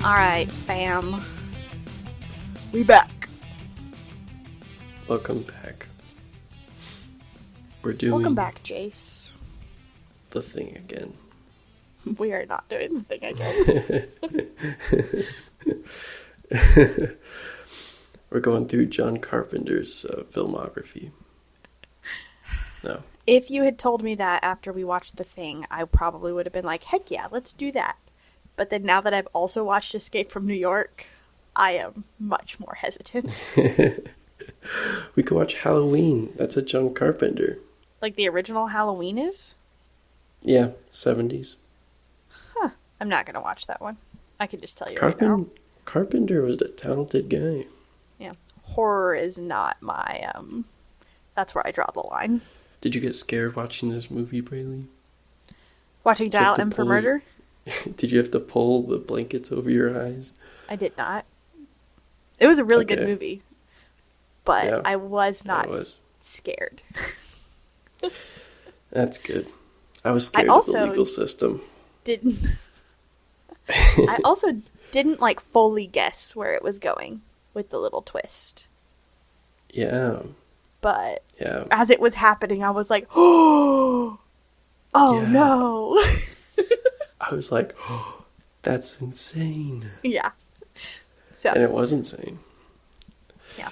Alright, fam. We back. Welcome back. We're doing Welcome back, Jace. The Thing again. We are not doing the thing again. We're going through John Carpenter's filmography. No. If you had told me that after we watched The Thing, I probably would have been like, heck yeah, let's do that. But then now that I've also watched Escape from New York, I am much more hesitant. We could watch Halloween. That's a John Carpenter. Like the original Halloween is? Yeah, 70s. Huh. I'm not going to watch that one. I can just tell you right now. Carpenter was a talented guy. Yeah. Horror is not my, that's where I draw the line. Did you get scared watching this movie, Braylee? Watching Dial M for Murder? Did you have to pull the blankets over your eyes? I did not. It was a really Okay. good movie. But Yeah, I was not it was. scared. That's good. I was scared I of the also legal system. I also didn't like fully guess where it was going with the little twist. Yeah. But Yeah. as it was happening, I was like, oh Yeah. no. I was like, oh, that's insane. Yeah. So, And it was insane. yeah.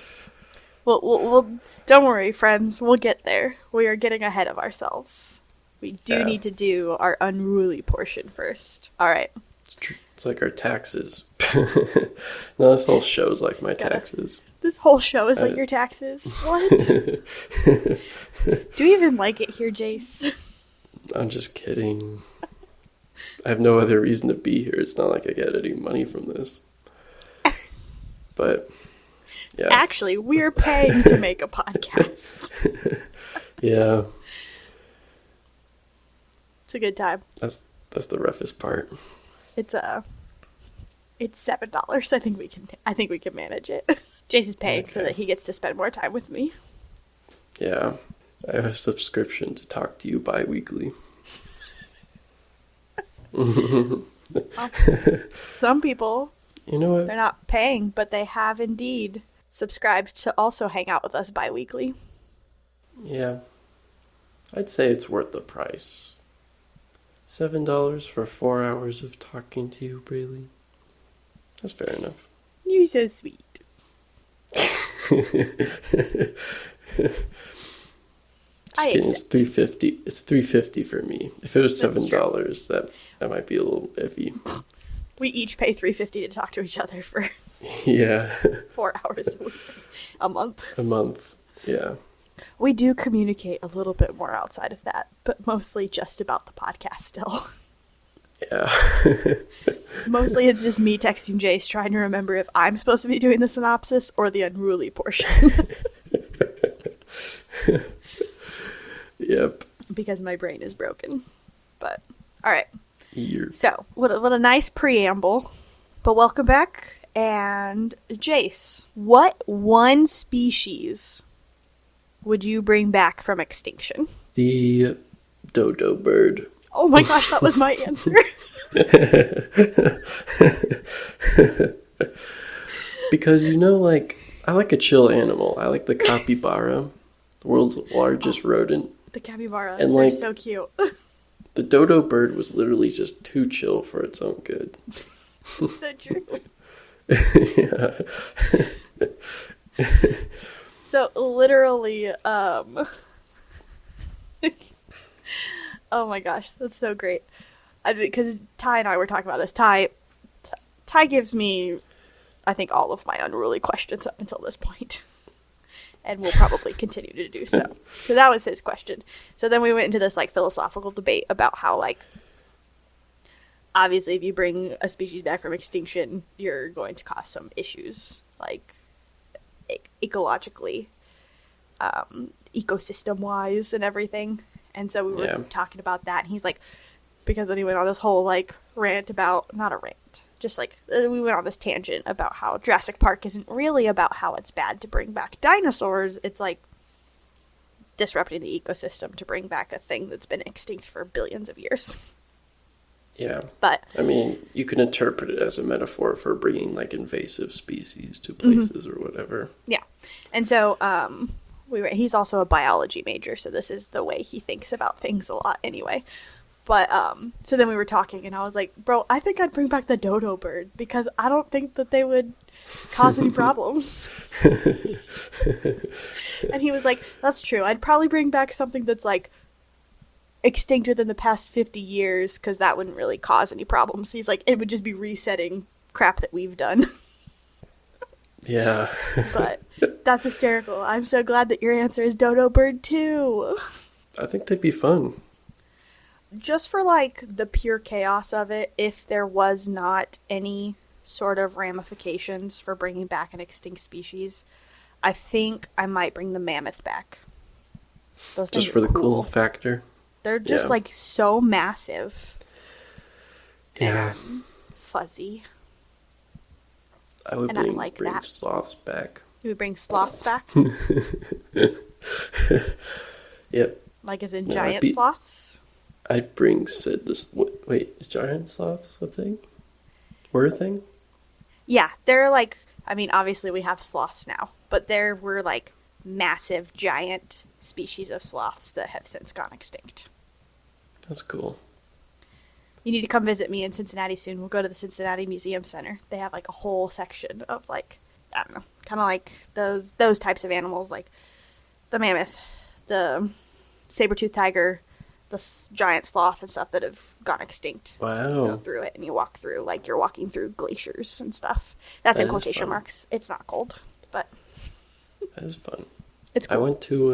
We'll don't worry, friends. We'll get there. We are getting ahead of ourselves. We do Yeah. need to do our unruly portion first. All right. It's like our taxes. No, this whole show's like my taxes. This whole show is like your taxes. What? Do you even like it here, Jace? I'm just kidding. I have no other reason to be here. It's not like I get any money from this. But, yeah. Actually, we're paying to make a podcast. Yeah. It's a good time. That's the roughest part. It's $7. I think we can manage it. Jace is paying so Okay. that he gets to spend more time with me. Yeah. I have a subscription to talk to you bi-weekly. Some people, You know what? they're not paying, but they have indeed subscribed to also hang out with us bi-weekly. Yeah. I'd say it's worth the price. $7 for 4 hours of talking to you, Braylee. That's fair enough. You're so sweet. Just kidding. It's $3.50. It's $3.50 for me. If it was That's $7, that might be a little iffy. We each pay $3.50 to talk to each other for Yeah. 4 hours a month. A month. Yeah. We do communicate a little bit more outside of that, but mostly just about the podcast still. Yeah. Mostly it's just me texting Jace trying to remember if I'm supposed to be doing the synopsis or the unruly portion. Yep. Because my brain is broken. But, alright. You're... So, what a nice preamble. But welcome back. And, Jace, what one species would you bring back from extinction? The dodo bird. Oh my gosh, that was my answer. Because, like, I like a chill animal. I like the capybara, the world's largest rodent. The capybara. And, They're like, so cute. The dodo bird was literally just too chill for its own good. So true. Yeah. So, literally, oh my gosh, that's so great. Because Ty and I were talking about this. Ty gives me, I think, all of my unruly questions up until this point. And will probably continue to do so. So that was his question. So then we went into this, like, philosophical debate about how, like, obviously if you bring a species back from extinction, you're going to cause some issues, like, ecologically, ecosystem-wise and everything. And so we were talking about that, and he's like, because then he went on this whole, like, rant about, not a rant, just, like, we went on this tangent about how Jurassic Park isn't really about how it's bad to bring back dinosaurs. It's, like, disrupting the ecosystem to bring back a thing that's been extinct for billions of years. Yeah. But I mean, you can interpret it as a metaphor for bringing like invasive species to places or whatever. yeah. And so he's also a biology major, so this is the way he thinks about things a lot anyway. But so then we were talking and I was like, bro, I think I'd bring back the dodo bird because I don't think that they would cause any problems. And he was like, that's true. I'd probably bring back something that's like extinct within the past 50 years because that wouldn't really cause any problems. He's like, it would just be resetting crap that we've done. Yeah. But that's hysterical. I'm so glad that your answer is dodo bird too. I think they'd be fun. Just for like the pure chaos of it, if there was not any sort of ramifications for bringing back an extinct species, I think I might bring the mammoth back. Those things Just for are the cool factor. They're just like so massive. Yeah. And fuzzy. I would And I bring like that. sloths back. You would bring sloths back? Yep. Like as in No, giant sloths? I'd bring Sid this. Wait, is giant sloths a thing? Were a thing? Yeah, they're like, I mean, obviously we have sloths now, but there were like massive, giant species of sloths that have since gone extinct. That's cool. You need to come visit me in Cincinnati soon. We'll go to the Cincinnati Museum Center. They have like a whole section of like, I don't know, kind of like those types of animals, like the mammoth, the saber-toothed tiger, the giant sloth and stuff that have gone extinct. Wow. So you go through it and you walk through, like you're walking through glaciers and stuff. That's in That is quotation fun. marks. It's not cold, but That is fun. it's cool. I went to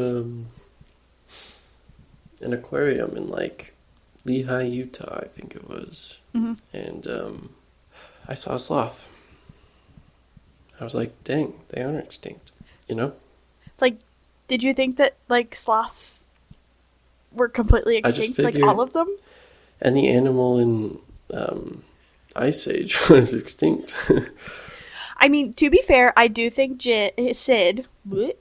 an aquarium in like Lehi, Utah, I think it was. Mhm. And I saw a sloth. I was like, dang, they are extinct. You know? Like, did you think that like sloths were completely I just extinct, like figured- all of them? Any animal in Ice Age was extinct. I mean, to be fair, I do think Sid. I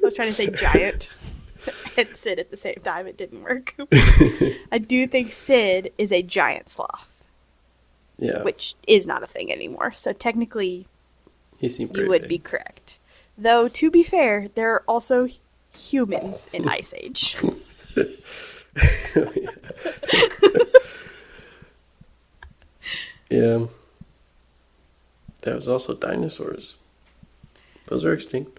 was trying to say giant and Sid at the same time. It didn't work. I do think Sid is a giant sloth, Yeah. which is not a thing anymore. So technically, He seemed you pretty would big. be correct. Though, to be fair, there are also humans in Ice Age. Yeah. There was also dinosaurs. Those are extinct.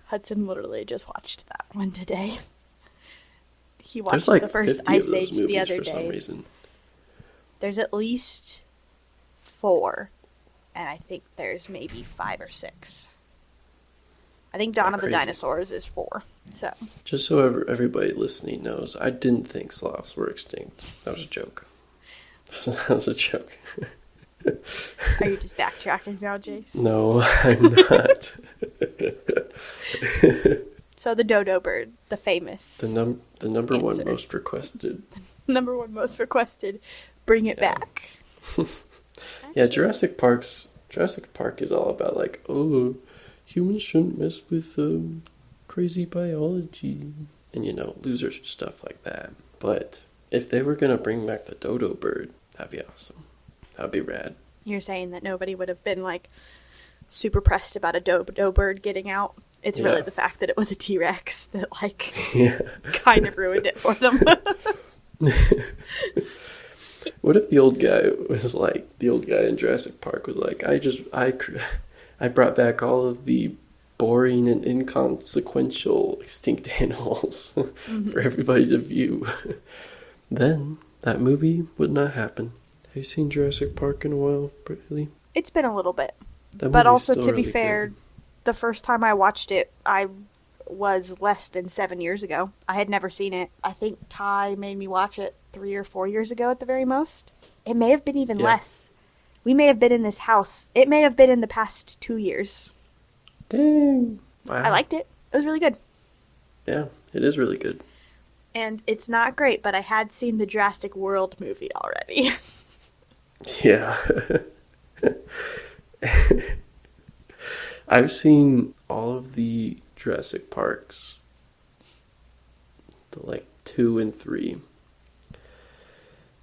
Hudson literally just watched that one today. He There's watched like the first 50 Ice of those Age the movies other for some day. reason. There's at least 4, and I think there's maybe 5 or 6. I think Dawn of the Crazy. Dinosaurs is 4. So Just so everybody listening knows, I didn't think sloths were extinct. That was a joke. That was a joke. are you just backtracking now, Jace? No, I'm not. So the dodo bird, the famous The number one Answer. most requested. number 1 most requested, bring it Yeah. back. Yeah, Jurassic Park is all about like, oh, humans shouldn't mess with crazy biology and losers and stuff like that. But if they were gonna bring back the dodo bird, that'd be awesome. That'd be rad. You're saying that nobody would have been like super pressed about a dodo bird getting out. It's really Yeah. the fact that it was a T-Rex that like Yeah. kind of ruined it for them. What if the old guy in Jurassic Park was like, I brought back all of the boring and inconsequential extinct animals for everybody to view. Then that movie would not happen. Have you seen Jurassic Park in a while, Bradley? It's been a little bit. That But movie's also, still to be really fair, good. the first time I watched it, I was less than 7 years ago. I had never seen it. I think Ty made me watch it 3 or 4 years ago at the very most. It may have been even Yeah. less. We may have been in this house. It may have been in the past 2 years. Dang. Wow. I liked it. It was really good. Yeah, it is really good. And it's not great, but I had seen the Jurassic World movie already. Yeah. I've seen all of the Jurassic Parks, the 2 and 3.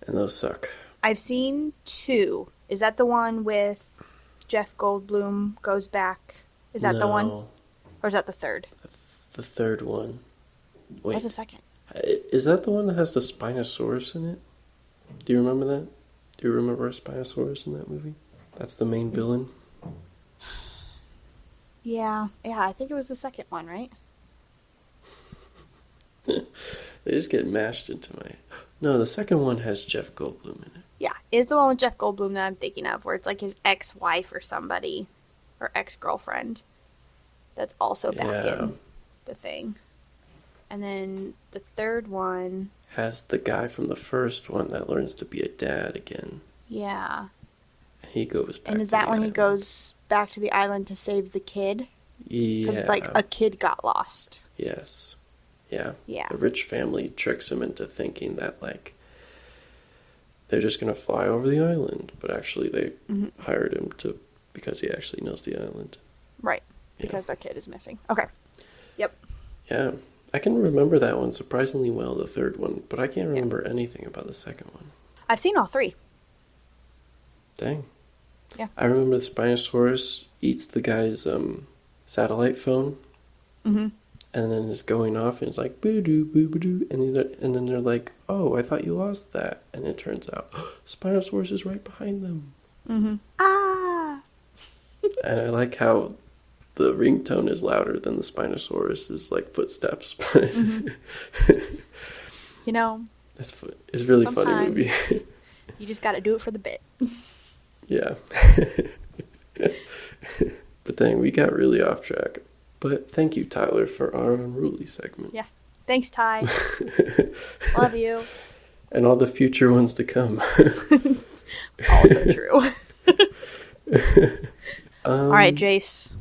And those suck. I've seen 2. Is that the one with Jeff Goldblum goes back? Is that the one? No, Or is that the third? the third one. Wait, What's the second? is that the one that has the Spinosaurus in it? Do you remember that? Do you remember a Spinosaurus in that movie? That's the main villain. Yeah, I think it was the second one, right? They just get mashed into my... No, the second one has Jeff Goldblum in it. Yeah, is the one with Jeff Goldblum that I'm thinking of, where it's like his ex-wife or somebody, or ex-girlfriend, that's also back Yeah. in the thing. And then the third one, Has the guy from the first one that learns to be a dad again. yeah. He goes back And is to that the when he island. goes back to the island to save the kid? Because Yeah. like a kid got lost. Yes. Yeah. Yeah. The rich family tricks him into thinking that, like, they're just going to fly over the island. But actually, they hired him to because he actually knows the island. Right. Yeah. Because their kid is missing. Okay. Yep. Yeah. I can remember that one surprisingly well, the third one. But I can't remember anything about the second one. I've seen all 3. Dang. Yeah. I remember the Spinosaurus eats the guy's satellite phone. Mm-hmm. And then it's going off, and it's like boo-doo, boo-doo, and then they're like, "Oh, I thought you lost that," and it turns out Spinosaurus is right behind them. Mm-hmm. Ah! And I like how the ringtone is louder than the Spinosaurus' like footsteps. You know, It's a really funny movie. sometimes you just gotta do it for the bit. Yeah. But dang, we got really off track. But thank you, Tyler, for our unruly segment. Yeah. Thanks, Ty. Love you. And all the future ones to come. Also true. All right, Um, Jace.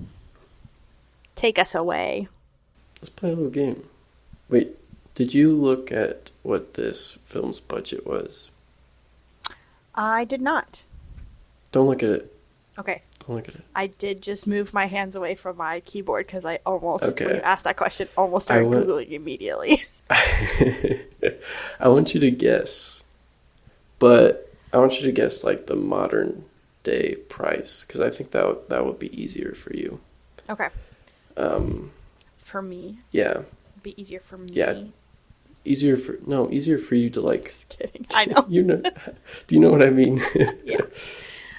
Take us away. Let's play a little game. Wait, did you look at what this film's budget was? I did not. Don't look at it. Okay. Don't look at I did just move my hands away from my keyboard because I almost, Okay. when you asked that question, almost started went- Googling immediately. it. I want you to guess. But I want you to guess like the modern day price because I think that would be easier for you. Okay. Um, For me. yeah. It'd be easier for me. Yeah. Easier for you to like Just kidding. I know. you know do you know what I mean? Yeah.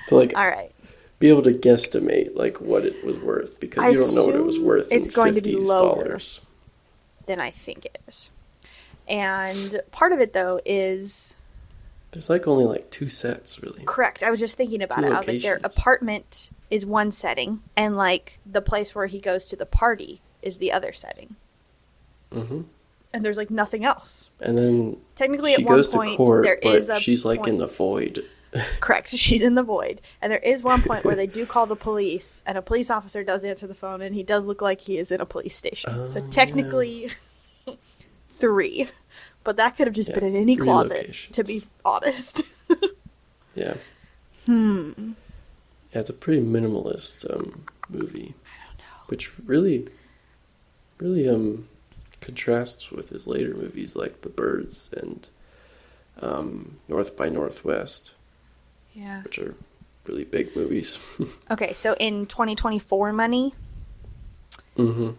To like All right. be able to guesstimate like what it was worth because I you don't know what it was assume worth it's in going to be $50. lower. Than I think it is. And part of it, though, is There's like only like 2 sets really. correct. I was just thinking about Two it. I was like, their locations. apartment is one setting, and like the place where he goes to the party is the other setting. Mm-hmm. And there's like nothing else. And then Technically, she at one goes point, to court, there but is a she's like point. in the void. Correct. She's in the void. And there is one point where they do call the police, and a police officer does answer the phone, and he does look like he is in a police station. So Oh, technically, 3. But that could have just Yeah, been in any 3 closet, locations. to be honest. Yeah. Yeah, it's a pretty minimalist movie. I don't know. Which really contrasts with his later movies like The Birds and North by Northwest, Yeah. which are really big movies. Okay, so in 2024 money, Mm-hmm.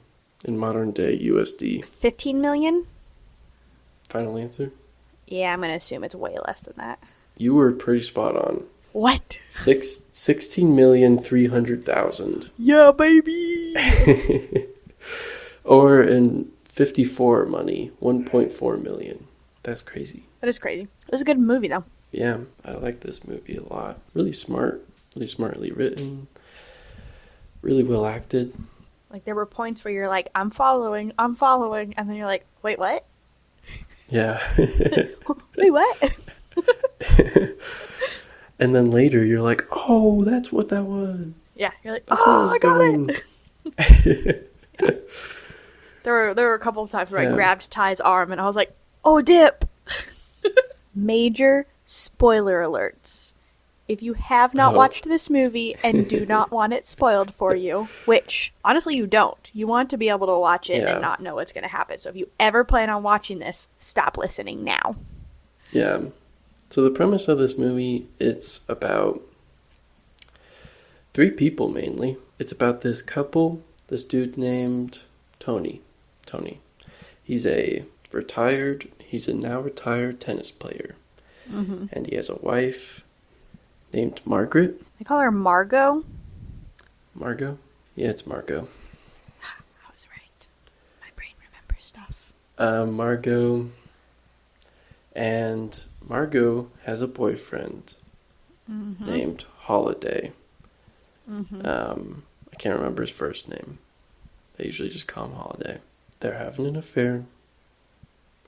In modern day USD. 15 million? Final answer? Yeah, I'm going to assume it's way less than that. You were pretty spot on. What? 16,300,000. Yeah, baby! Or in 54 money, 1.4 million. That's crazy. That is crazy. It was a good movie, though. Yeah, I like this movie a lot. Really smart, really smartly written, really well acted. Like, there were points where you're like, I'm following, and then you're like, wait, what? Yeah. Wait, what? And then later you're like, oh, that's what that was. Yeah, you're like, That's oh, I got going. it! There were a couple of times where I Yeah. grabbed Ty's arm, and I was like, oh, dip! Major spoiler alerts. If you have not Oh. watched this movie and do not want it spoiled for you, which, honestly, you don't. You want to be able to watch it Yeah. and not know what's going to happen. So if you ever plan on watching this, stop listening now. Yeah. So the premise of this movie, it's about three people mainly. It's about this couple, this dude named Tony. He's a now retired tennis player. Mm-hmm. And he has a wife named Margaret. They call her Margot. Margot? Yeah, it's Margot. I was right. My brain remembers stuff. Margot. And Margot has a boyfriend named Holiday. Mm-hmm. I can't remember his first name. They usually just call him Holiday. They're having an affair.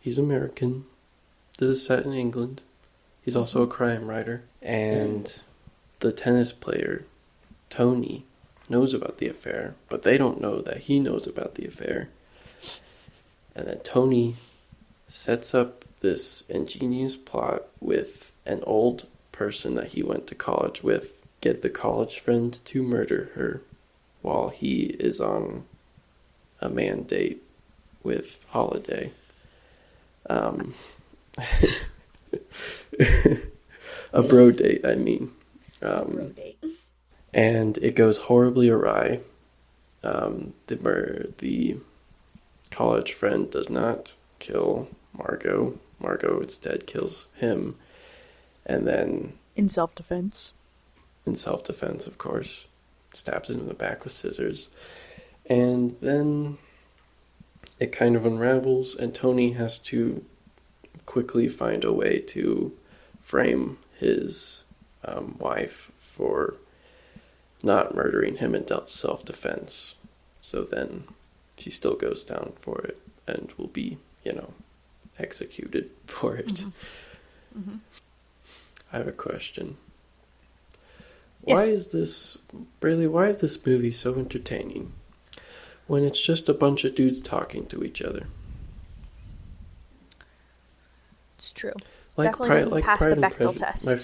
He's American. This is set in England. He's also a crime writer. And the tennis player, Tony, knows about the affair, but they don't know that he knows about the affair. And then Tony sets up this ingenious plot with an old person that he went to college with, get the college friend to murder her while he is on a man date with Holiday. A bro date, I mean. Bro date. And it goes horribly awry. The college friend does not kill Margot. Margot instead kills him. And then, In self-defense, of course, stabs him in the back with scissors. And then it kind of unravels, and Tony has to quickly find a way to frame his wife for not murdering him in self-defense. So then she still goes down for it and will be, executed for it. Mm-hmm. Mm-hmm. I have a question. Yes. Why is this movie so entertaining when it's just a bunch of dudes talking to each other? It's true. Like Definitely doesn't pass the Bechdel test. My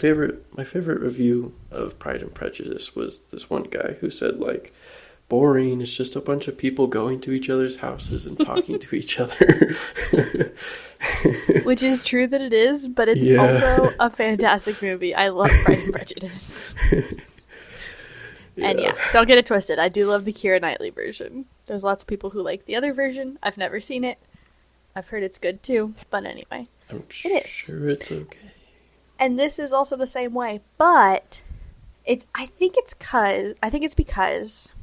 favorite review of Pride and Prejudice was this one guy who said, boring, it's just a bunch of people going to each other's houses and talking to each other. Which is true that it is, but it's also a fantastic movie. I love Pride and Prejudice. And don't get it twisted. I do love the Keira Knightley version. There's lots of people who like the other version. I've never seen it. I've heard it's good too. But anyway, I'm it is. Sure it's okay. And this is also the same way, but I think it's because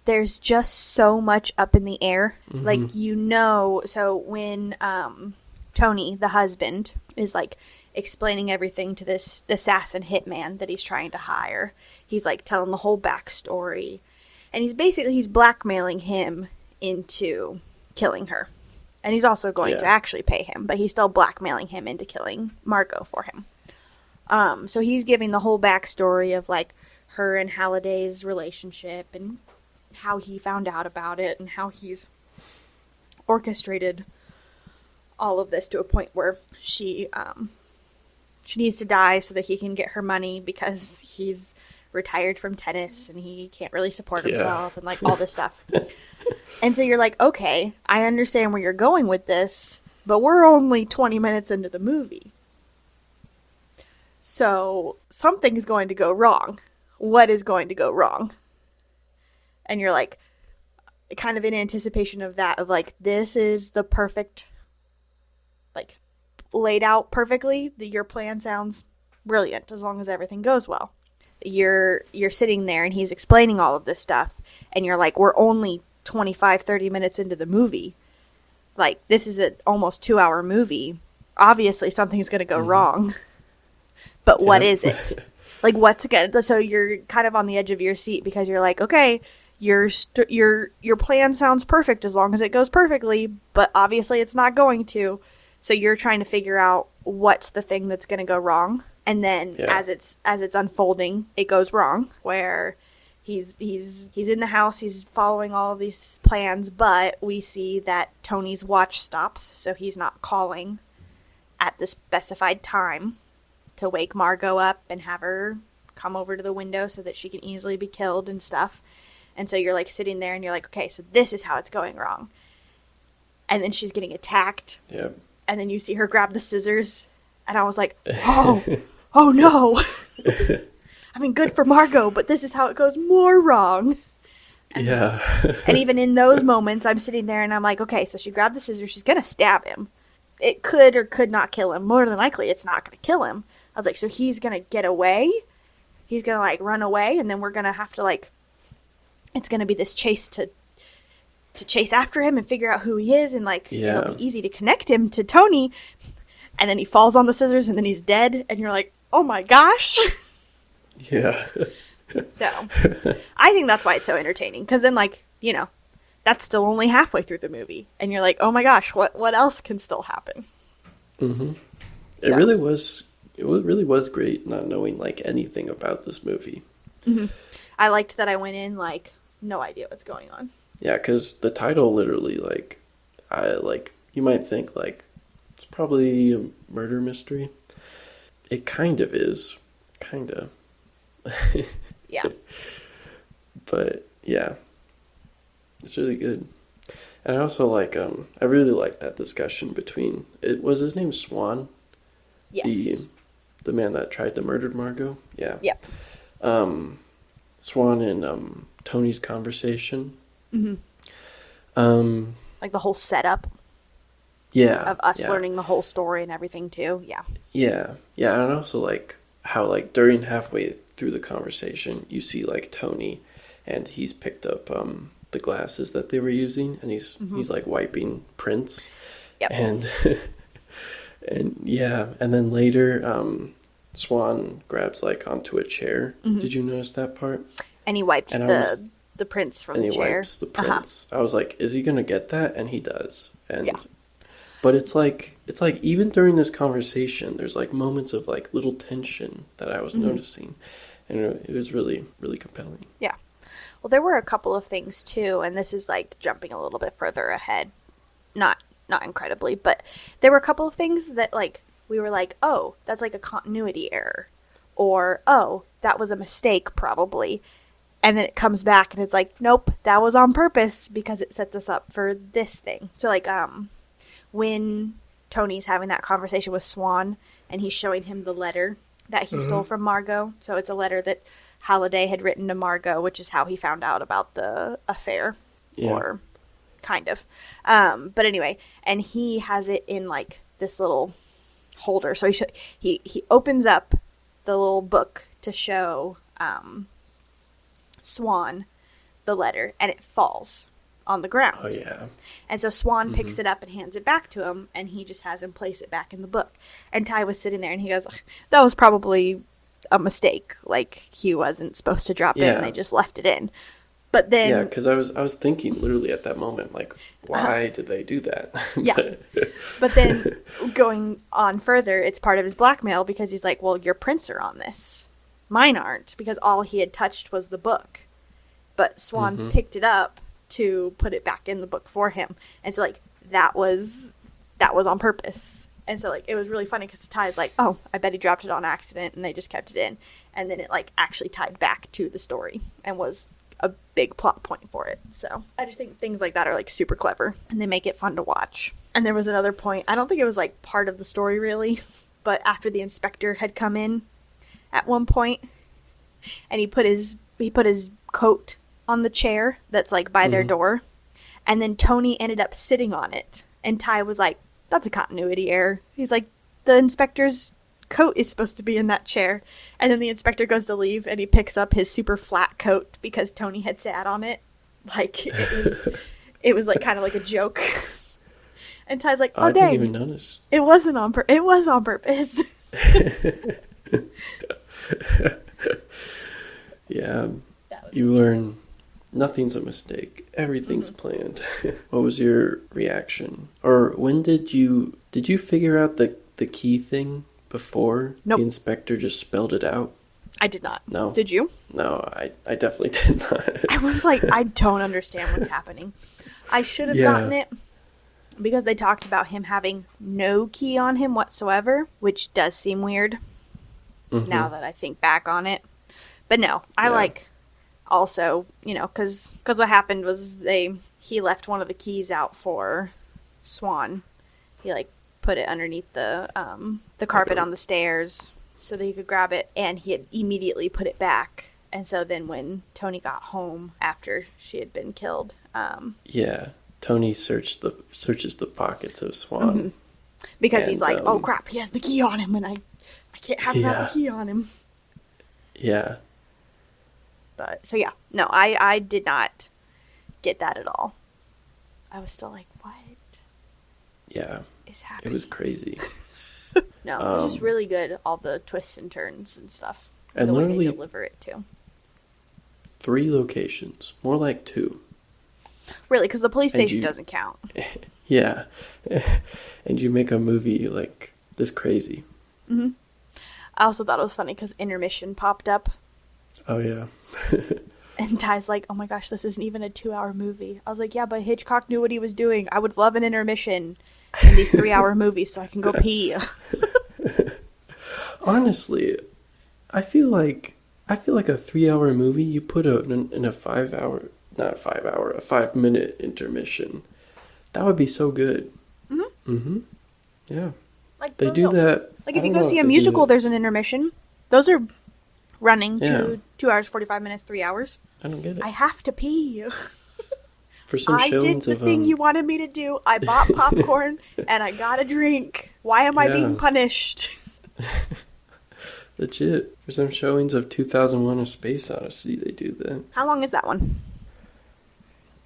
there's just so much up in the air. Mm-hmm. So when Tony, the husband, is explaining everything to this assassin hitman that he's trying to hire, he's telling the whole backstory. And he's blackmailing him into killing her. And he's also going to actually pay him, but he's still blackmailing him into killing Margot for him. So he's giving the whole backstory of her and Halliday's relationship and how he found out about it and how he's orchestrated all of this to a point where she needs to die so that he can get her money because he's retired from tennis and he can't really support himself and all this stuff. And so you're okay, I understand where you're going with this, but we're only 20 minutes into the movie. So something's going to go wrong. What is going to go wrong? And you're kind of in anticipation of that, of this is the perfect, laid out perfectly. Your plan sounds brilliant as long as everything goes well. You're sitting there and he's explaining all of this stuff and you're we're only 25-30 minutes into the movie. This is an almost 2-hour movie. Obviously something's going to go wrong. But what is it? What's going so you're kind of on the edge of your seat because you're okay, your plan sounds perfect as long as it goes perfectly, but obviously it's not going to. So you're trying to figure out what's the thing that's going to go wrong. And then as it's unfolding, it goes wrong where he's in the house, he's following all of these plans, but we see that Tony's watch stops, so he's not calling at the specified time to wake Margot up and have her come over to the window so that she can easily be killed and stuff. And so you're sitting there and you're okay, so this is how it's going wrong. And then she's getting attacked. Yep. And then you see her grab the scissors And I was like, oh no. I mean, good for Margot, but this is how it goes more wrong. And, Yeah. and even in those moments, I'm sitting there and I'm like, okay, so she grabbed the scissors. She's going to stab him. It could or could not kill him. More than likely, it's not going to kill him. I was like, so he's going to get away? He's going to, like, run away? And then we're going to have to, like, it's going to be this chase to chase after him and figure out who he is. And, like, it'll be easy to connect him to Tony. And then he falls on the scissors and then he's dead. And you're like, oh my gosh. Yeah. So, I think that's why it's so entertaining. Because then, like, you know, that's still only halfway through the movie. And you're like, oh my gosh, what else can still happen? Mm-hmm. So. It really was great not knowing, like, anything about this movie. Mm-hmm. I liked that I went in, like, no idea what's going on. Yeah, because the title literally, like, you might think, like, it's probably a murder mystery. It kind of is. Kind of. Yeah. But, yeah. It's really good. And I also like, I really like that discussion between, was his name Swan? Yes. The man that tried to murder Margot? Yeah. Yep. Swan and Tony's conversation. Mm-hmm. Like the whole setup. Yeah. Of us learning the whole story and everything too. Yeah. Yeah. Yeah, and also like how like during halfway through the conversation you see like Tony and he's picked up the glasses that they were using and he's like wiping prints. Yep. And and then later Swan grabs like onto a chair. Mm-hmm. Did you notice that part? And he wipes the prints from the chair. Wipes the prints. I was like, is he gonna get that? And he does. And but it's like even during this conversation, there's like moments of like little tension that I was noticing, and it was really, really compelling. Yeah. Well, there were a couple of things too, and this is like jumping a little bit further ahead. Not incredibly, but there were a couple of things that like we were like, oh, that's like a continuity error, or oh, that was a mistake probably. And then it comes back and it's like, nope, that was on purpose because it sets us up for this thing. So like, when Tony's having that conversation with Swan and he's showing him the letter that he stole from Margot. So it's a letter that Halliday had written to Margot, which is how he found out about the affair. Yeah. Or kind of. But anyway, and he has it in like this little holder. So he opens up the little book to show, Swan the letter and it falls on the ground. Oh yeah. And so Swan picks it up and hands it back to him and he just has him place it back in the book. And Ty was sitting there and he goes, that was probably a mistake. Like he wasn't supposed to drop it and they just left it in. But then yeah, because I was thinking literally at that moment, like, why did they do that? Yeah. But then going on further, it's part of his blackmail because he's like, well, your prints are on this. Mine aren't, because all he had touched was the book. But Swan picked it up to put it back in the book for him. And so, like, that was on purpose. And so, like, it was really funny because Ty's like, oh, I bet he dropped it on accident and they just kept it in. And then it, like, actually tied back to the story and was a big plot point for it. So I just think things like that are, like, super clever and they make it fun to watch. And there was another point, I don't think it was, like, part of the story really, but after the inspector had come in at one point and he put his coat on the chair that's like by their door, and then Tony ended up sitting on it and Ty was like, that's a continuity error. He's like, the inspector's coat is supposed to be in that chair. And then the inspector goes to leave and he picks up his super flat coat because Tony had sat on it. Like it was like kind of like a joke. And Ty's like, oh, dang, I didn't even notice. It was on purpose. Yeah, you learn nothing's a mistake. Everything's planned. What was your reaction? Or when did you figure out the key thing before the inspector just spelled it out? I did not. No. Did you? No, I definitely did not. I was like, I don't understand what's happening. I should have gotten it because they talked about him having no key on him whatsoever, which does seem weird now that I think back on it. But no, I like also, you know, because what happened was he left one of the keys out for Swan. He like put it underneath the carpet on the stairs so that he could grab it, and he had immediately put it back. And so then when Tony got home after she had been killed, yeah, Tony searches the pockets of Swan because he's like, oh crap, he has the key on him, and I can't have him have the key on him. Yeah. But so yeah, no, I did not get that at all. I was still like, what? Yeah. Is happening? It was crazy. No, it was just really good. All the twists and turns and stuff. And the way literally they deliver it too. 3 locations, more like 2. Really, because the police station doesn't count. Yeah, and you make a movie like this crazy. Mm-hmm. I also thought it was funny because intermission popped up. Oh yeah. And Ty's like, "Oh my gosh, this isn't even a 2-hour movie." I was like, "Yeah, but Hitchcock knew what he was doing. I would love an intermission in these 3-hour movies so I can go pee." Honestly, I feel like a 3-hour movie, you put in a 5-minute intermission. That would be so good. Mm-hmm. Mm-hmm. Yeah. Like they do that. Like if you go see a musical, there's an intermission. Those are running 2 hours, 45 minutes, 3 hours. I don't get it. I have to pee. For some I did the thing you wanted me to do. I bought popcorn and I got a drink. Why am I being punished? Legit. For some showings of 2001: A Space Odyssey, they do that. How long is that one?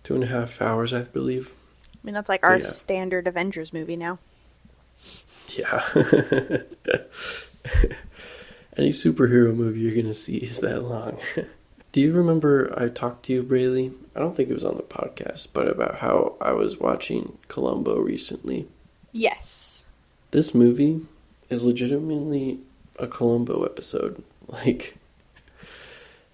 2.5 hours, I believe. I mean, that's like our standard Avengers movie now. Yeah. Any superhero movie you're going to see is that long. Do you remember I talked to you, Braylee? I don't think it was on the podcast, but about how I was watching Columbo recently. Yes. This movie is legitimately a Columbo episode. Like,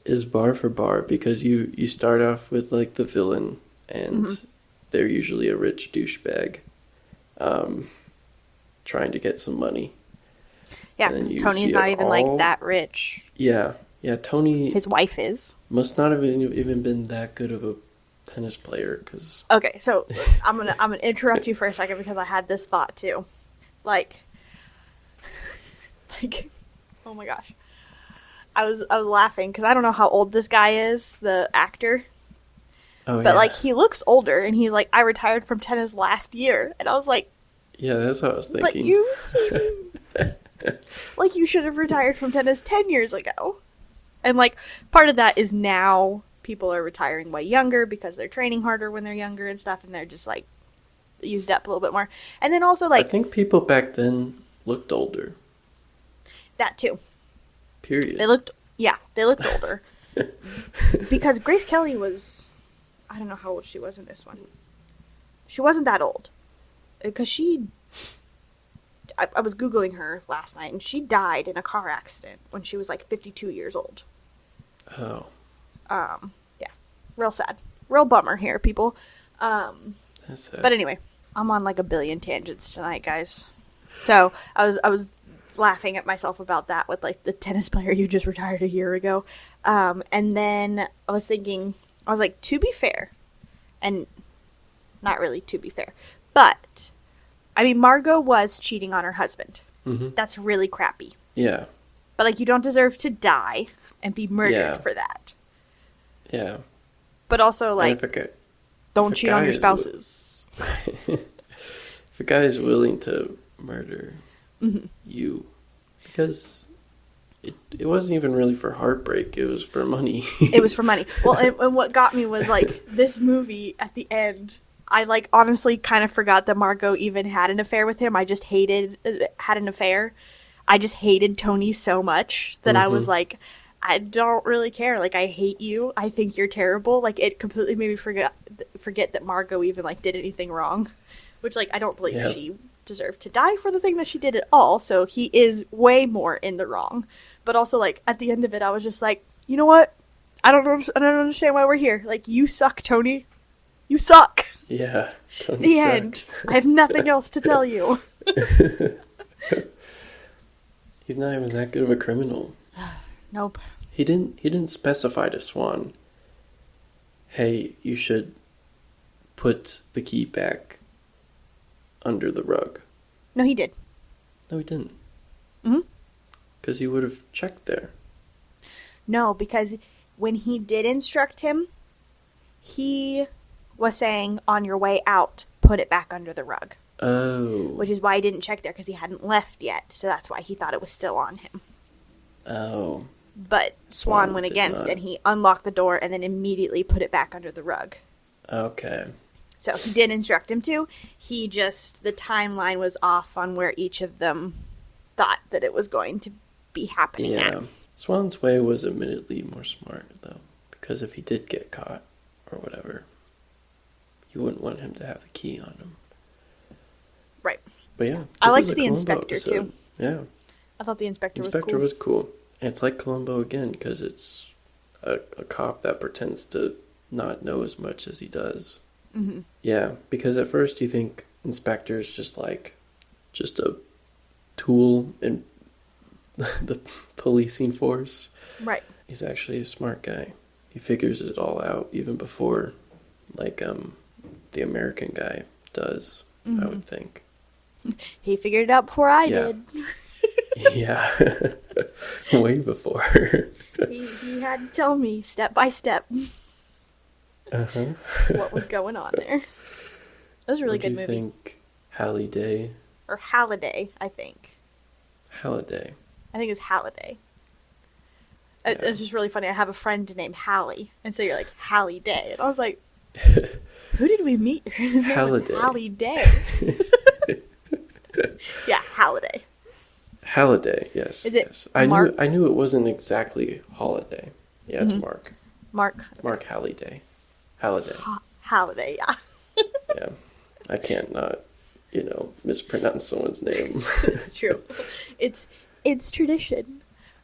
is bar for bar, because you start off with like the villain, and they're usually a rich douchebag trying to get some money. Yeah, because Tony's not even like that rich. Yeah, Tony. His wife is. Must not have even been that good of a tennis player. Cause... Okay, so I'm gonna interrupt you for a second because I had this thought too, like, oh my gosh, I was laughing because I don't know how old this guy is, the actor. Oh, but like he looks older, and he's like, I retired from tennis last year, and I was like, yeah, that's what I was thinking. But you seem like you should have retired from tennis 10 years ago. And like part of that is now people are retiring way younger because they're training harder when they're younger and stuff, and they're just like used up a little bit more. And then also like I think people back then looked older. That too. Period. They looked older. Because Grace Kelly was, I don't know how old she was in this one. She wasn't that old. Because I was Googling her last night, and she died in a car accident when she was like 52 years old. Oh. Yeah. Real sad. Real bummer here, people. That's sad. But anyway, I'm on like a billion tangents tonight, guys. So I was laughing at myself about that with like the tennis player you just retired a year ago. And then I was thinking, I was like, to be fair, and not really to be fair, but I mean, Margot was cheating on her husband. Mm-hmm. That's really crappy. Yeah. But like, you don't deserve to die and be murdered for that. Yeah. But also like, don't cheat on your spouses. If a guy is willing to murder you, because it wasn't even really for heartbreak, it was for money. It was for money. Well, and what got me was like this movie at the end, I like honestly kind of forgot that Margot even had an affair with him. I just hated Tony so much that I was like, I don't really care. Like, I hate you. I think you're terrible. Like, it completely made me forget that Margot even like did anything wrong, which like I don't believe she deserved to die for the thing that she did at all. So he is way more in the wrong. But also like at the end of it, I was just like, you know what? I don't understand why we're here. Like, you suck, Tony. You suck. Yeah. Tony the sucked. end. I have nothing else to tell you. He's not even that good of a criminal. Nope. He didn't specify to Swan, hey, you should put the key back under the rug. No, he did. No, he didn't. Hmm. Because he would have checked there. No, because when he did instruct him, he was saying, on your way out, put it back under the rug. Oh. Which is why he didn't check there, because he hadn't left yet. So that's why he thought it was still on him. Oh. But Swan went against, and he unlocked the door and then immediately put it back under the rug. Okay. So he did instruct him to. He just, the timeline was off on where each of them thought that it was going to be happening at. Swan's way was admittedly more smart, though. Because if he did get caught, or whatever, you wouldn't want him to have the key on him. Right. But yeah. I liked the inspector, too. Yeah. I thought the inspector was cool. Inspector was cool. And it's like Columbo again, because it's a cop that pretends to not know as much as he does. Mm-hmm. Yeah, because at first you think Inspector's just a tool in the policing force. Right. He's actually a smart guy. He figures it all out even before, the American guy does, I would think. He figured it out before I did. Yeah. Way before. he had to tell me step by step Uh-huh. what was going on there. It was a really good movie. What do you think Halliday? Or Halliday, I think. Halliday. I think it's Halliday. Yeah. It's just really funny. I have a friend named Hallie, and so you're like, Hallie Day. And I was like, who did we meet? His name was Hallie Day. Yeah, Halliday. Halliday, yes. Is it yes. Mark? I knew it wasn't exactly Holiday. Yeah, it's Mark. Mark Halliday. Halliday. Halliday, yeah. Yeah. I can't not, mispronounce someone's name. It's true. It's tradition.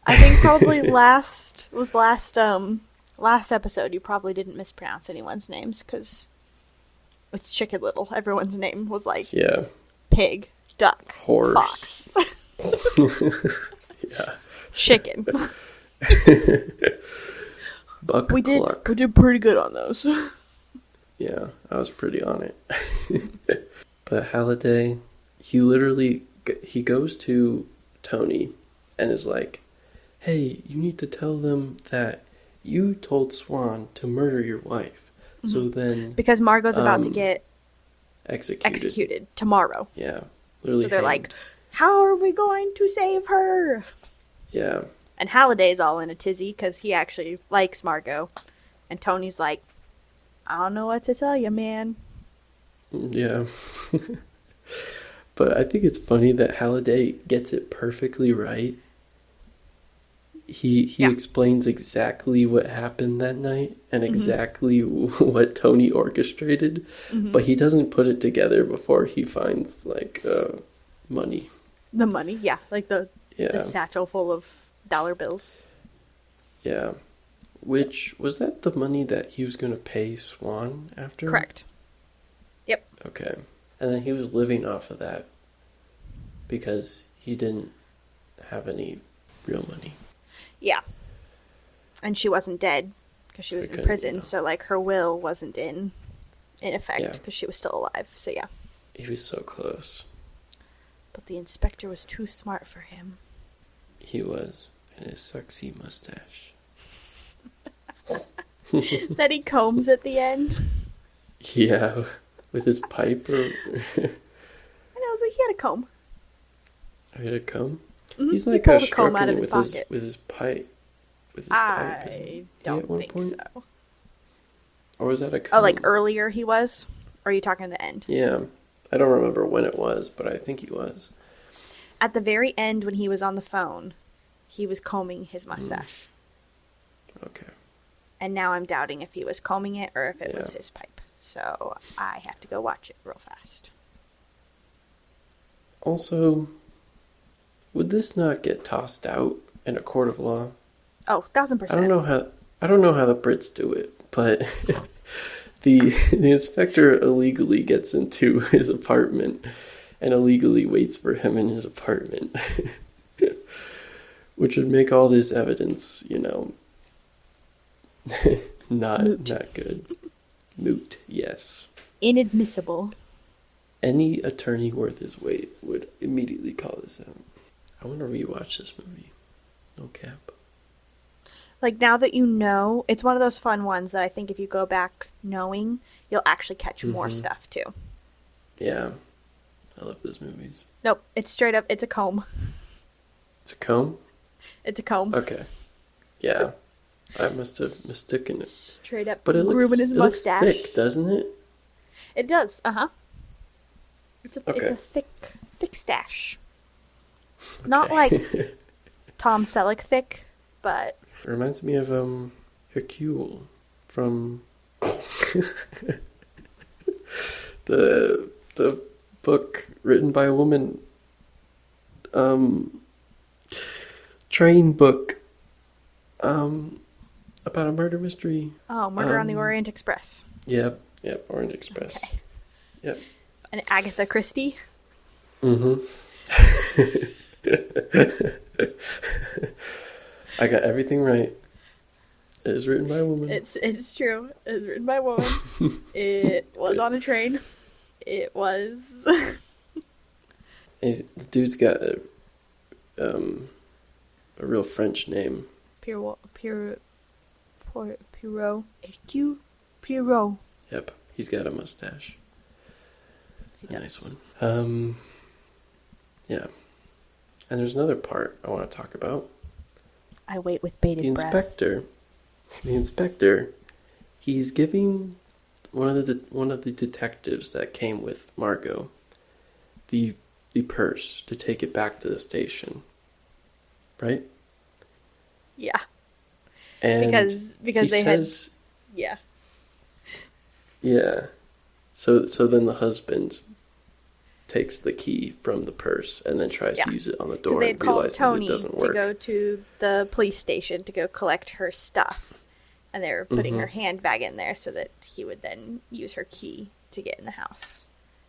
I think probably last episode you probably didn't mispronounce anyone's names because it's Chicken Little. Everyone's name was like pig, duck, horse, fox, yeah, chicken. Buck. We did pretty good on those. Yeah, I was pretty on it. But Halliday, he goes to Tony and is like, hey, you need to tell them that you told Swan to murder your wife. Mm-hmm. So then... Because Margot's about to get... Executed tomorrow. Yeah. Literally so they're hanged. like, how are we going to save her? Yeah. And Halliday's all in a tizzy because he actually likes Margot. And Tony's like, I don't know what to tell you, man. Yeah. But I think it's funny that Halliday gets it perfectly right. He explains exactly what happened that night and exactly what Tony orchestrated, but he doesn't put it together before he finds money. The money, yeah, like the satchel full of dollar bills. Yeah. Which, was that the money that he was going to pay Swan after? Correct. Yep. Okay. And then he was living off of that because he didn't have any real money. Yeah. And she wasn't dead because she was in prison, so her will wasn't in effect because she was still alive. So yeah. He was so close. But the inspector was too smart for him. He was, and his sexy mustache. That he combs at the end. Yeah, with his pipe or... And I was like, he had a comb. He had a comb? Mm-hmm. He's he like pulled a comb out of his pocket. With his pipe. I don't think so. Or was that a comb? Oh, like earlier he was? Or are you talking at the end? Yeah. I don't remember when it was, but I think he was. At the very end when he was on the phone, he was combing his mustache. Okay. And now I'm doubting if he was combing it or if it was his pipe. So I have to go watch it real fast. Also, would this not get tossed out in a court of law? Oh, 1,000%. I don't know how the Brits do it, but the inspector illegally gets into his apartment and illegally waits for him in his apartment. Which would make all this evidence, not good. Moot, yes. Inadmissible. Any attorney worth his weight would immediately call this out. I want to rewatch this movie. No cap. Like, now that you know, it's one of those fun ones that I think if you go back knowing, you'll actually catch more stuff, too. Yeah. I love those movies. Nope, it's straight up, it's a comb. It's a comb? It's a comb. Okay. Yeah. I must have mistaken it. Straight up But it grooming his mustache. looks thick, doesn't it? It does, uh-huh. It's a Okay. thick stash. Not like Tom Selleck thick, but It reminds me of Hercule from the book written by a woman, train book, about a murder mystery. Murder on the Orient Express. Yep, Orient Express. Okay. Yep. And Agatha Christie. Mm-hmm. I got everything right. It is written by a woman. It's true. It was written by a woman. It was on a train. It was. The dude's got a real French name. Pierrot. Hercule Pierrot. Yep, he's got a mustache. He A does. nice one. Yeah. And there's another part I want to talk about. I wait with bated The breath. inspector, he's giving one of the detectives that came with Margot the purse to take it back to the station. Right? Yeah. And Because he they says, yeah. yeah. So then the husband takes the key from the purse and then tries Yeah. to use it on the Because door they and had called realizes Tony it doesn't to work. go to the police station to go collect her stuff. And they were putting her handbag in there so that he would then use her key to get in the house.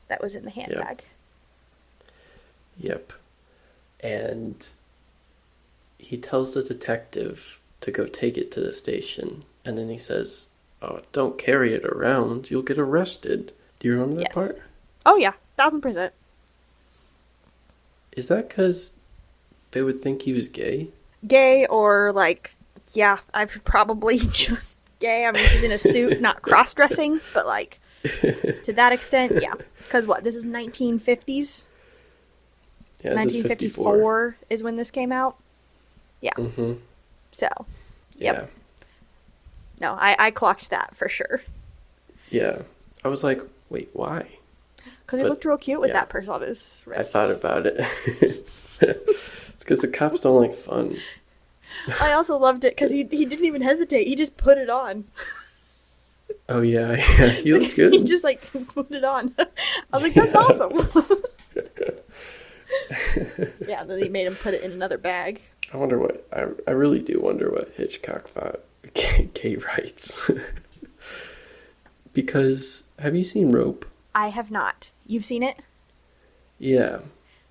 That was in the handbag. Yep. And he tells the detective to go take it to the station. And then he says, "Oh, don't carry it around. You'll get arrested." Do you remember that Yes. part? Oh, yeah. 1,000%. Is that because they would think he was gay? Gay or, like, yeah, I've probably just gay. I mean, he's in a suit, not cross-dressing, but, like, to that extent, yeah. Because what? This is 1950s? Yeah, this is 54. 1954 is when this came out? Yeah. Mm-hmm. So, Yeah. Yep. No, I clocked that for sure. Yeah. I was like, wait, why? Because he But, looked real cute with yeah. that purse on his wrist. I thought about it. It's because the cops don't like fun. I also loved it because he didn't even hesitate. He just put it on. Oh, yeah. He looked good. He just, like, put it on. I was like, that's awesome. Yeah, then he made him put it in another bag. I wonder what I really do wonder what Hitchcock thought gay rights. Because have you seen Rope? I have not. You've seen it? Yeah.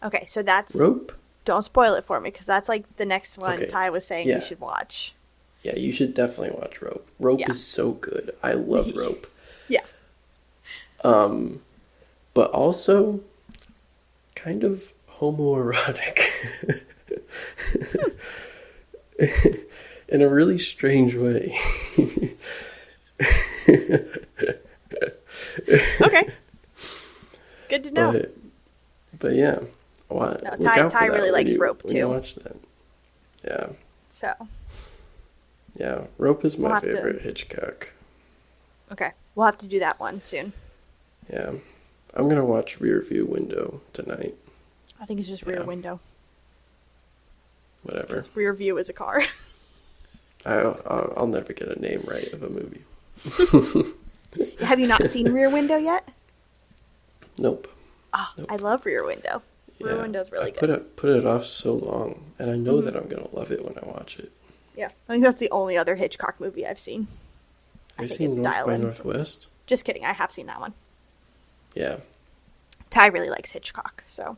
Okay, so that's... Rope? Don't spoil it for me, because that's, like, the next one Okay. Ty was saying Yeah. we should watch. Yeah, you should definitely watch Rope. Rope Yeah. is so good. I love Rope. Yeah. But also kind of homoerotic. In a really strange way. Okay. Good to know. But yeah. No, Look Ty out for that really when likes Rope, when you too. watch that. Yeah. So, Yeah. Rope is We'll my have to- favorite Hitchcock. okay. We'll have to do that one soon. Yeah. I'm going to watch Rear View Window tonight. I think it's just Rear Yeah. Window. Whatever. Because Rear View is a car. I'll never get a name right of a movie. Have you not seen Rear Window yet? Nope. Oh, Nope. I love Rear Window. Rear Yeah. Window's really I good. put it off so long, and I know Mm-hmm. that I'm going to love it when I watch it. Yeah. I think that's the only other Hitchcock movie I've seen. I Have you think seen it's North Dial by In. Northwest? Just kidding. I have seen that one. Yeah. Ty really likes Hitchcock, so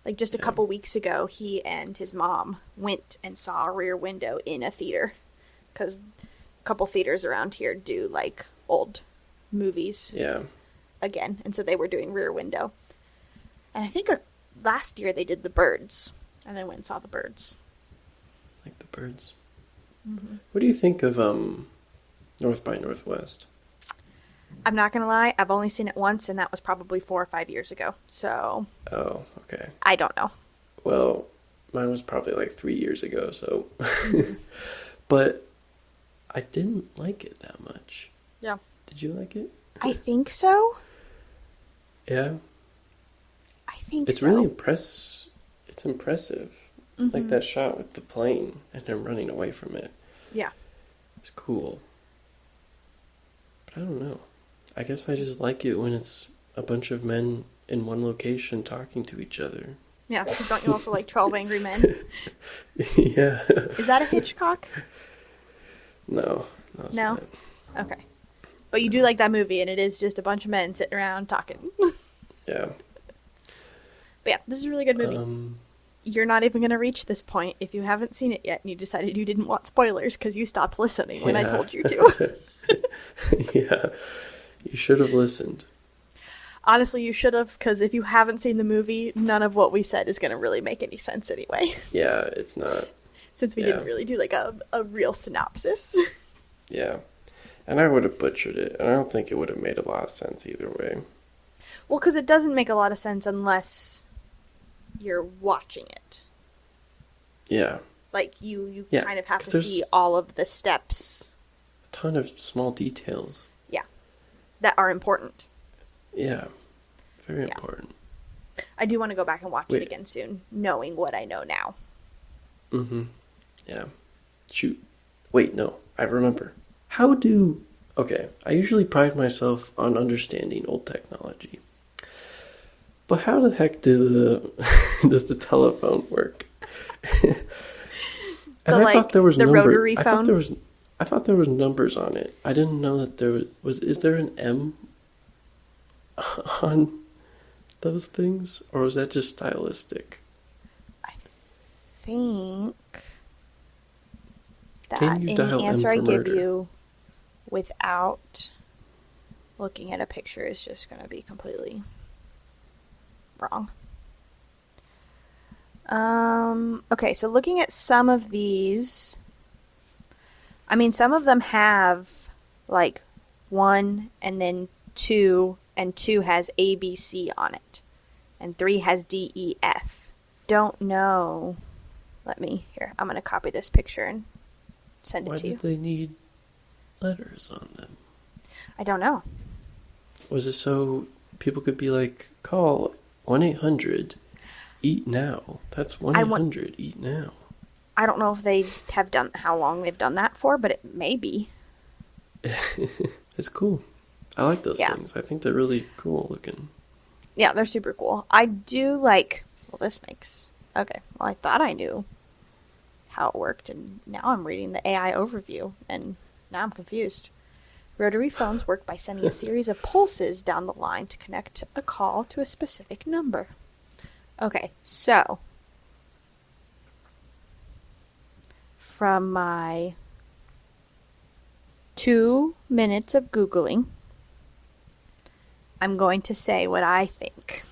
like just a Yeah. couple weeks ago, he and his mom went and saw Rear Window in a theater because a couple theaters around here do like old movies Yeah. again, and so they were doing Rear Window. And I think last year they did The Birds. And then went and saw The Birds. Like The Birds. Mm-hmm. What do you think of North by Northwest? I'm not going to lie, I've only seen it once, and that was probably 4 or 5 years ago. So. Oh, okay. I don't know. Well, mine was probably like 3 years ago, so. But I didn't like it that much. Yeah. Did you like it? I think so. Yeah. I think it's so. really It's impressive. Mm-hmm. Like that shot with the plane and him running away from it. Yeah. It's cool. But I don't know. I guess I just like it when it's a bunch of men in one location talking to each other. Yeah, because don't you also like 12 Angry Men? Yeah. Is that a Hitchcock? No. It's No? not. Okay. But you do like that movie, and it is just a bunch of men sitting around talking. Yeah. But yeah, this is a really good movie. You're not even going to reach this point if you haven't seen it yet, and you decided you didn't want spoilers because you stopped listening when I told you to. Yeah. You should have listened. Honestly, you should have, because if you haven't seen the movie, none of what we said is going to really make any sense anyway. Yeah, it's not. Since we didn't really do like a real synopsis. Yeah. And I would have butchered it, and I don't think it would have made a lot of sense either way. Well, because it doesn't make a lot of sense unless you're watching it. Yeah. Like, you Yeah, kind of have 'cause to see all of the steps. A ton of small details. Yeah. That are important. Yeah. Very important. I do want to go back and watch it again soon, knowing what I know now. Mm-hmm. Yeah. Shoot. Wait, no. I remember. Okay, I usually pride myself on understanding old technology. But how the heck does the telephone work? And I thought there was the rotary phone? I thought there was numbers on it. I didn't know that there was. Is there an M on those things, or was that just stylistic? I think that Can you any dial M answer for I give murder? you without looking at a picture is just going to be completely wrong. Okay, so looking at some of these, I mean, some of them have like 1 and then 2, and 2 has ABC on it, and 3 has DEF. Don't know. I'm going to copy this picture and send it Why to you. did they need letters on them? I don't know. Was it so people could be like, call 1-800-EAT NOW? That's 1-800-EAT NOW. I don't know if they have done how long they've done that for, but it may be. It's cool. I like those Yeah. things. I think they're really cool looking. Yeah, they're super cool. I do like. Well, this makes. Okay. Well, I thought I knew how it worked, and now I'm reading the AI overview, and now I'm confused. Rotary phones work by sending a series of pulses down the line to connect a call to a specific number. Okay, so from my 2 minutes of Googling, I'm going to say what I think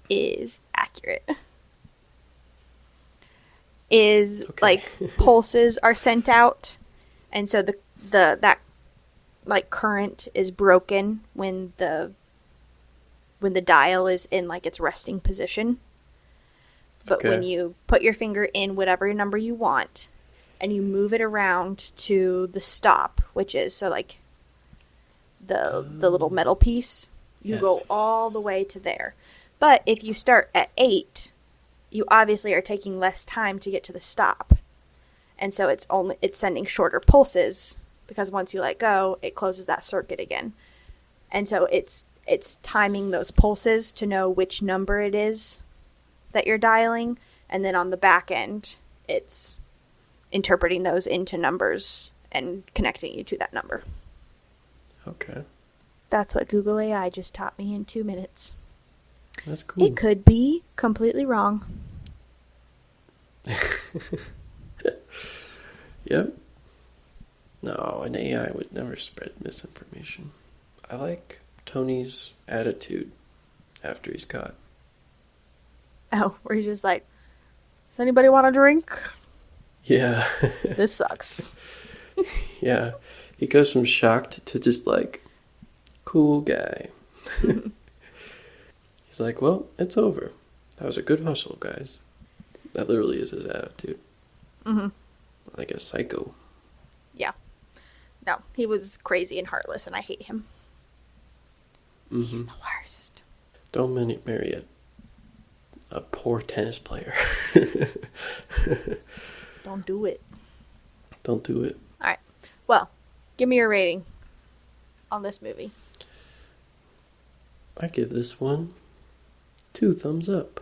is accurate. Like pulses are sent out, and so that like current is broken when the dial is in like its resting position. But when you put your finger in whatever number you want and you move it around to the stop, which is so like the little metal piece, you go all the way to there. But if you start at 8, you obviously are taking less time to get to the stop. And so it's sending shorter pulses because once you let go, it closes that circuit again. And so it's timing those pulses to know which number it is that you're dialing, and then on the back end, it's interpreting those into numbers and connecting you to that number. Okay. That's what Google AI just taught me in 2 minutes. That's cool. It could be completely wrong. Yep. No, an AI would never spread misinformation. I like Tony's attitude after he's caught. Oh, where he's just like, does anybody want a drink? Yeah. This sucks. Yeah. He goes from shocked to just like, cool guy. He's like, well, it's over. That was a good hustle, guys. That literally is his attitude. Mm-hmm. Like a psycho. Yeah. No, he was crazy and heartless, and I hate him. Mm-hmm. He's the worst. Don't marry a poor tennis player. Don't do it. Don't do it. All right. Well, give me your rating on this movie. I give this one 2 thumbs up.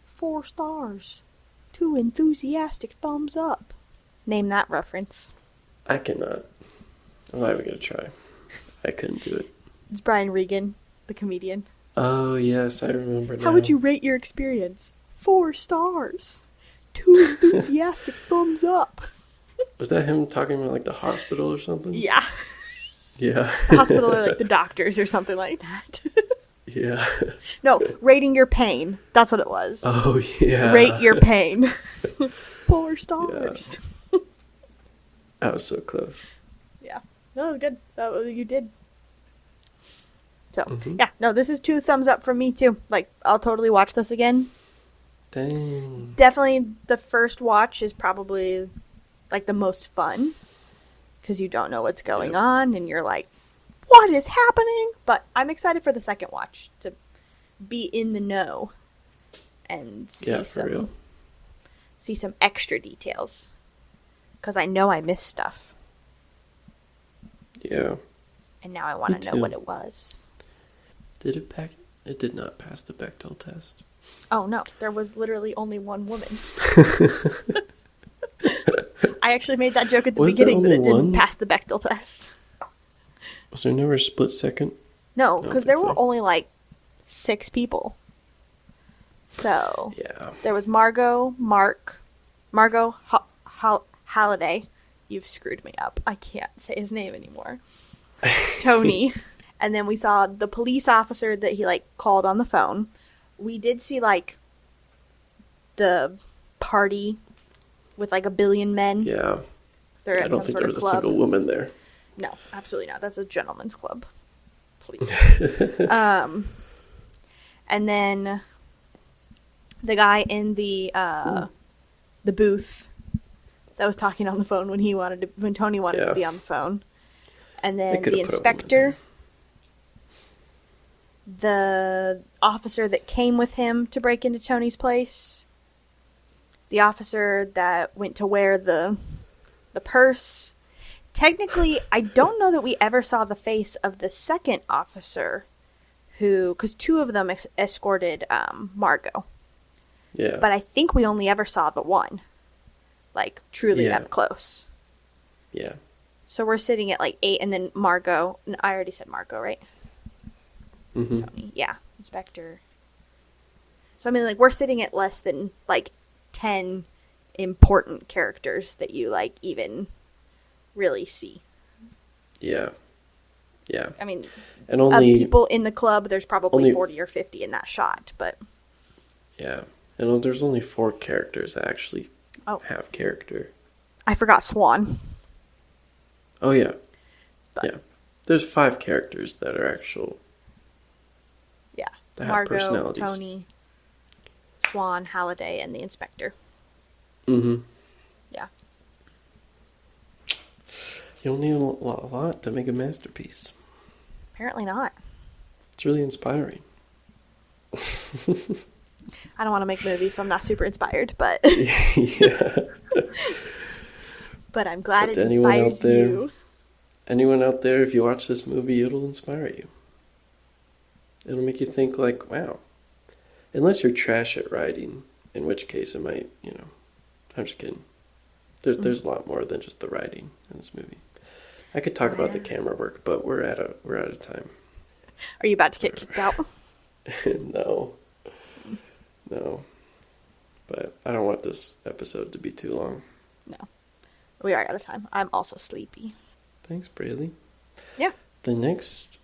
4 stars. 2 enthusiastic thumbs up. Name that reference. I cannot. I'm not even going to try. I couldn't do it. It's Brian Regan, the comedian. Oh, yes, I remember now. How would you rate your experience? 4 stars. 2 enthusiastic thumbs up. Was that him talking about, like, the hospital or something? Yeah. Yeah. The hospital or, like, the doctors or something like that. Yeah. No, rating your pain. That's what it was. Oh, yeah. Rate your pain. 4 stars. Yeah. That was so close. Yeah. No, it was good. You did. So, Mhm. yeah. No, this is 2 thumbs up from me, too. Like, I'll totally watch this again. Dang. Definitely the first watch is probably, like, the most fun. Because you don't know what's going on, and you're like, what is happening? But I'm excited for the second watch to be in the know and see some extra details. Because I know I missed stuff. Yeah. And now I want to know too. what it was. Did it pack? It did not pass the Bechdel test. Oh, no. There was literally only one woman. I actually made that joke at the Was there beginning that it only didn't one? pass the Bechdel test. Was there never a split second? No, I don't because there think were so. only like 6 people. So Yeah. there was Margot Halliday. You've screwed me up. I can't say his name anymore. Tony. And then we saw the police officer that he like called on the phone. We did see like the party with like 1 billion men. Yeah. They're I at don't some think sort there of was a club. single woman there. No, absolutely not. That's a gentleman's club. Please. And then the guy in the booth that was talking on the phone when Tony wanted to be on the phone. And then the inspector, the officer that came with him to break into Tony's place, the officer that went to wear the purse. Technically, I don't know that we ever saw the face of the second officer because 2 of them escorted Margot. Yeah. But I think we only ever saw the one, like, truly up close. Yeah. So we're sitting at, like, 8, and then Margot. I already said Margot, right? Mm-hmm. Tony. Yeah. Inspector. So, I mean, like, we're sitting at less than, like, 10 important characters that you, like, even really see. Yeah. Yeah. I mean, and only of people in the club, there's probably 40 or 50 in that shot, but... Yeah. And there's only 4 characters that actually have character. I forgot Swan. Oh, yeah. But, yeah. There's 5 characters that are actual. Yeah. That have Margot, personalities. Tony, Swan, Halliday, and the inspector. Mm-hmm. Yeah. You don't need a lot to make a masterpiece. Apparently not. It's really inspiring. I don't want to make movies, so I'm not super inspired, but Yeah. but I'm glad But it anyone inspires out there- you. Anyone out there, if you watch this movie, it'll inspire you. It'll make you think like, wow. Unless you're trash at writing, in which case it might, I'm just kidding. There's a lot more than just the writing in this movie. I could talk about the camera work, but we're out of time. Are you about to get kicked out? No. But I don't want this episode to be too long. No. We are out of time. I'm also sleepy. Thanks, Braylee. Yeah. The next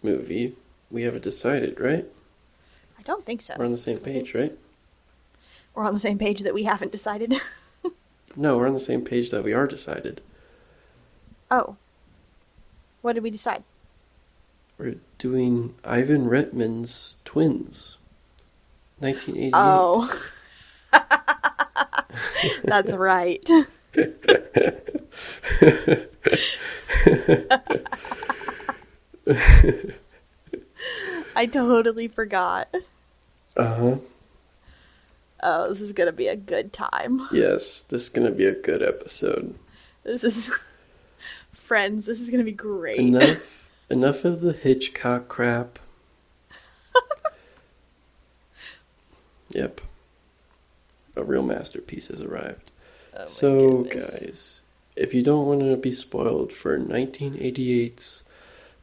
movie we haven't decided, right? I don't think so. We're on the same page, right? We're on the same page that we haven't decided. No, we're on the same page that we are decided. Oh. What did we decide? We're doing Ivan Reitman's Twins. 1988. Oh. That's right. I totally forgot. Uh-huh. Oh, this is gonna be a good time. Yes, this is going to be a good episode. This is... Friends, this is gonna be great. Enough of the Hitchcock crap. Yep. A real masterpiece has arrived. Oh my So, goodness. guys, if you don't want to be spoiled for 1988's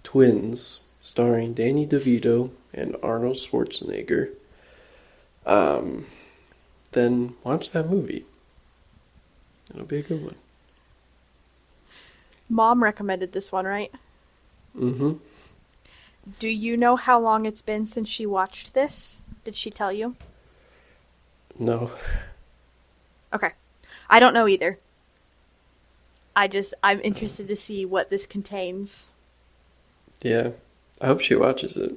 Twins, starring Danny DeVito and Arnold Schwarzenegger, then watch that movie. It'll be a good one. Mom recommended this one, right? Mm-hmm. Do you know how long it's been since she watched this? Did she tell you? No. Okay. I don't know either. I'm interested to see what this contains. Yeah. I hope she watches it.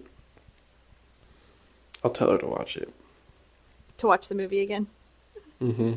I'll tell her to watch it. To watch the movie again. Mm-hmm.